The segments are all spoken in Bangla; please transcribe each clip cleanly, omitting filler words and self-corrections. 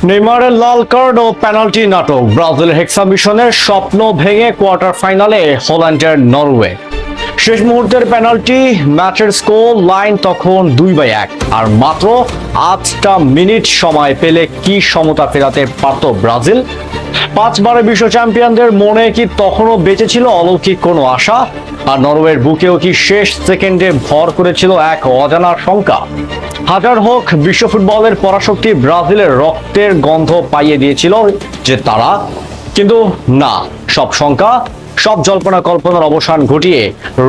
নেইমারের লাল কার্ড ও পেনাল্টি নাটক, ব্রাজিলের হেক্সা মিশনের স্বপ্ন ভেঙে কোয়ার্টার ফাইনালে হল্যান্ডের নরওয়ে। শেষ মুহূর্তের পেনাল্টি, ম্যাচের স্কোর লাইন তখন 2-1 আর মাত্র 8টা মিনিট সময় পেলে কি সমতা ফেরাতে পারত ব্রাজিল? 5 বারের বিশ্ব চ্যাম্পিয়নদের মনে কি তখনও বেঁচে ছিল অলৌকিক কোনো আশা? আর নরওয়ের বুকেও কি শেষ সেকেন্ডে ভর করেছিল এক অজানা শঙ্কা? হাজার হোক, বিশ্ব ফুটবলের পরাশক্তি ব্রাজিলের রক্তের গন্ধ পাইয়ে দিয়েছিল যে তারা, কিন্তু না, সব শঙ্কা, সব জল্পনা কল্পনার অবসান ঘটিয়ে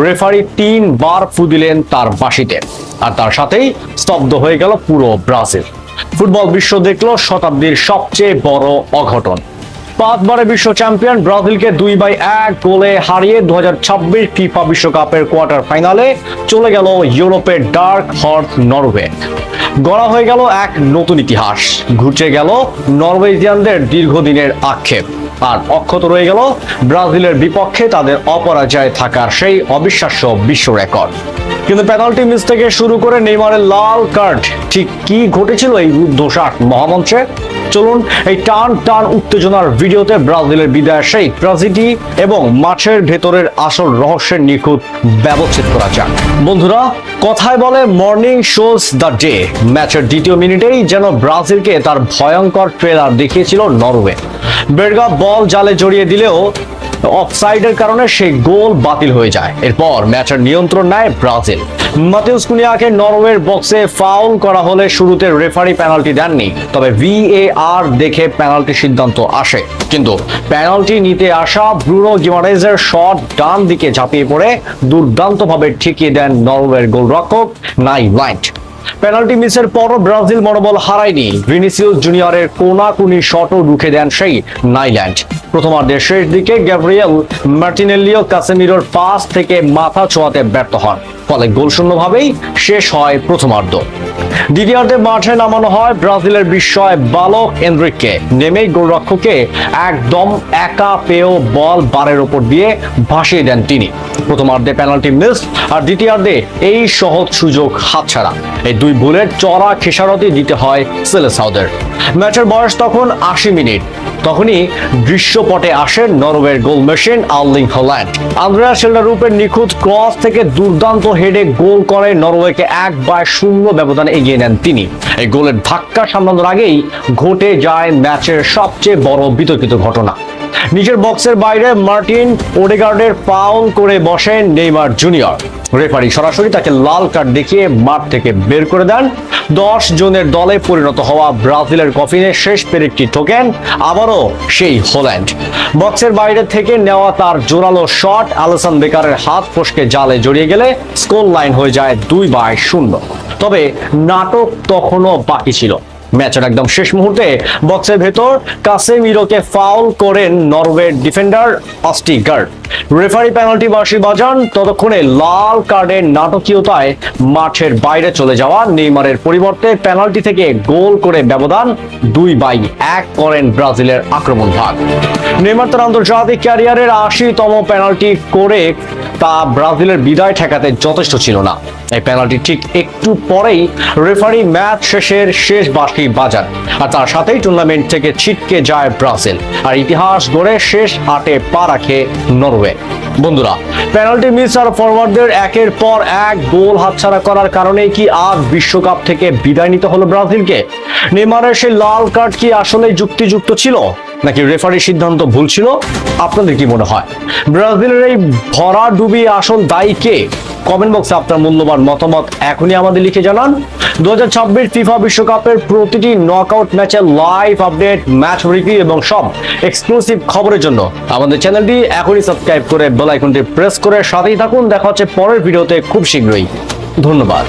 রেফারি 3 বার ফু দিলেন তার বাঁশিতে, আর তার সাথেই স্তব্ধ হয়ে গেল পুরো ব্রাজিল। ফুটবল বিশ্ব দেখল শতাব্দীর সবচেয়ে বড় অঘটন। 5 বারের বিশ্ব চ্যাম্পিয়ন ব্রাজিলকে 2-1 গোলে হারিয়ে 2026 ফিফা বিশ্বকাপের কোয়ার্টার ফাইনালে চলে গেল ইউরোপের ডার্ক হর্স নরওয়ে। গড়া হয়ে গেল এক নতুন ইতিহাস, ঘুচে গেল নরওয়েজিয়ানদের দীর্ঘদিনের আক্ষেপ, আর অক্ষত রয়ে গেল ব্রাজিলের বিপক্ষে তাদের অপরাজয় থাকার সেই অবিশ্বাস্য বিশ্ব রেকর্ড। কিন্তু পেনাল্টি মিস থেকে শুরু করে নেইমারের লাল কার্ড, ঠিক কি ঘটেছিল এই রুদ্ধশ্বাস মহামঞ্চে? চলুন এই টান টান উত্তেজনার ভিডিওতে ব্রাজিলের বিদায়ের সেই ট্র্যাজেডি এবং মাঠের ভেতরের আসল রহস্যের নিখুঁত ব্যবচ্ছেদ করা যাক। বন্ধুরা, কথায় বলে মর্নিং শোজ দ্য ডে। ম্যাচের দ্বিতীয় মিনিটেই যেন ব্রাজিলকে তার ভয়ঙ্কর ট্রেলার দেখিয়েছিল নরওয়ে। বেরগা বল জালে জড়িয়ে দিলেও অফসাইডের কারণে সেই গোল বাতিল হয়ে যায়। এরপর ম্যাচের নিয়ন্ত্রণ নেয় ব্রাজিল। মাতেউস কুনিয়াকে নরওয়ের বক্সে ফাউল করা হলে শুরুতে রেফারি পেনাল্টি দেননি, তবে VAR দেখে পেনাল্টি সিদ্ধান্ত আসে। কিন্তু পেনাল্টি নিতে আসা ব্রুনো গিমারেজের শট ডান দিকে ঝাঁপিয়ে পড়ে দুর্দান্তভাবে ঠেকিয়ে দেন নরওয়ের গোলরক্ষক নাই লাইন্ট। পেনাল্টি মিসের পরও ব্রাজিল মনোবল হারায়নি। ভিনিসিয়াস জুনিয়রের কোনাকুনি শটও রুখে দেন সেই নাইল্যান্ড। প্রথমার্ধের শেষ দিকে গ্যাব্রিয়েল মার্টিনেল্লিও কাসেমিরোর পাস থেকে মাথা ছোঁয়াতে ব্যর্থ হন, ফলে গোলশূন্যভাবেই শেষ হয় প্রথমার্ধ। দ্বিতীয়ার্ধে মাঠে নামানো হয় ব্রাজিলের বিস্ময় বালক এনরিকে। নেমেই গোলরক্ষককে একদম একা পেয়েও বল বারের ওপর দিয়ে ভাসিয়ে দেন তিনি। প্রথমার্ধে পেনাল্টি মিস, আর দ্বিতীয়ার্ধে এই সহজ সুযোগ হাতছাড়া। এই দুই ভুলের চড়া খেসারতি দিতে হয় সেলেসাওদের। ম্যাচের বয়স তখন 80 মিনিট। তখনই দৃশ্যপটে আসেন নরওয়ের goal machine Erling Haaland. Andreas শিলডারুপের নিখুঁত ক্রস থেকে দুর্দান্ত হেডে গোল করে নরওয়েকে 1-0 ব্যবধানে এগিয়ে নেন তিনি। এই গোলের ধাক্কা সামলানোর আগেই ঘটে যায় ম্যাচের সবচেয়ে বড় বিতর্কিত ঘটনা। নিজের বক্সের বাইরে মার্টিন ওডেগার্ডের ফাউল করে বসেন নেইমার জুনিয়র। রেফারি সরাসরি তাকে লাল কার্ড দেখিয়ে মাঠ থেকে বের করে দেন। 10 জনের দলে পরিণত হওয়া ব্রাজিলের কফিনে শেষ পেরেকটি ঠোকেন আবারও সেই হল্যান্ড। বক্সের বাইরে থেকে নেওয়া তার জোরালো শট আলিসন বেকারের হাত ফসকে জালে জড়িয়ে গেলে স্কোর লাইন হয়ে যায় 2-0। তবে নাটক তখনও বাকি ছিল। ম্যাচের একদম শেষ মুহূর্তে বক্সের ভেতর কাসেমিরোকে ফাউল করেন নরওয়ের ডিফেন্ডার অস্টিগার্ড। রেফারি পেনাল্টি বাঁশি বাজান। ততক্ষণে লাল কার্ডের নাটকীয়তায় মাঠের বাইরে চলে যাওয়া নেইমারের পরিবর্তে পেনাল্টি থেকে গোল করে ব্যবধান 2-1 করেন ব্রাজিলের আক্রমণ ভাগ। নেইমার তার আন্তর্জাতিক ক্যারিয়ারের 80তম পেনাল্টি করে তা ব্রাজিলের বিদায় ঠেকাতে যথেষ্ট ছিল না। এই পেনাল্টি ঠিক একটু পরেই রেফারি ম্যাচ শেষের শেষ বাঁশি বাজান, আর তার সাথেই টুর্নামেন্ট থেকে ছিটকে যায় ব্রাজিল, আর ইতিহাস গড়ে শেষ 8-এ পা রাখে নরওয়ে। বন্ধুরা, পেনাল্টি মিস আর ফরওয়ার্ডদের একের পর এক গোল হাতছাড়া করার কারণে কি আজ বিশ্বকাপ থেকে বিদায় নিতে হলো ব্রাজিলকে? নেইমারের সেই লাল কার্ড কি আসলে যুক্তিযুক্ত ছিল, নাকি রেফারির সিদ্ধান্ত ভুল ছিল? আপনাদের কি মনে হয়? ব্রাজিলের এই ভরা ডুবি আসল দায়ী কে? কমেন্ট বক্সে আপনার মূল্যবান মতামত এখনই আমাদের লিখে জানান। 2026 ফিফা বিশ্বকাপের প্রতিটি নকআউট ম্যাচের লাইভ আপডেট, ম্যাচ রিভিউ এবং সব এক্সক্লুসিভ খবরের জন্য আমাদের চ্যানেলটি এখনই সাবস্ক্রাইব করে বেল আইকনটি প্রেস করে সাথেই থাকুন। দেখা হচ্ছে পরের ভিডিওতে খুব শীঘ্রই। ধন্যবাদ।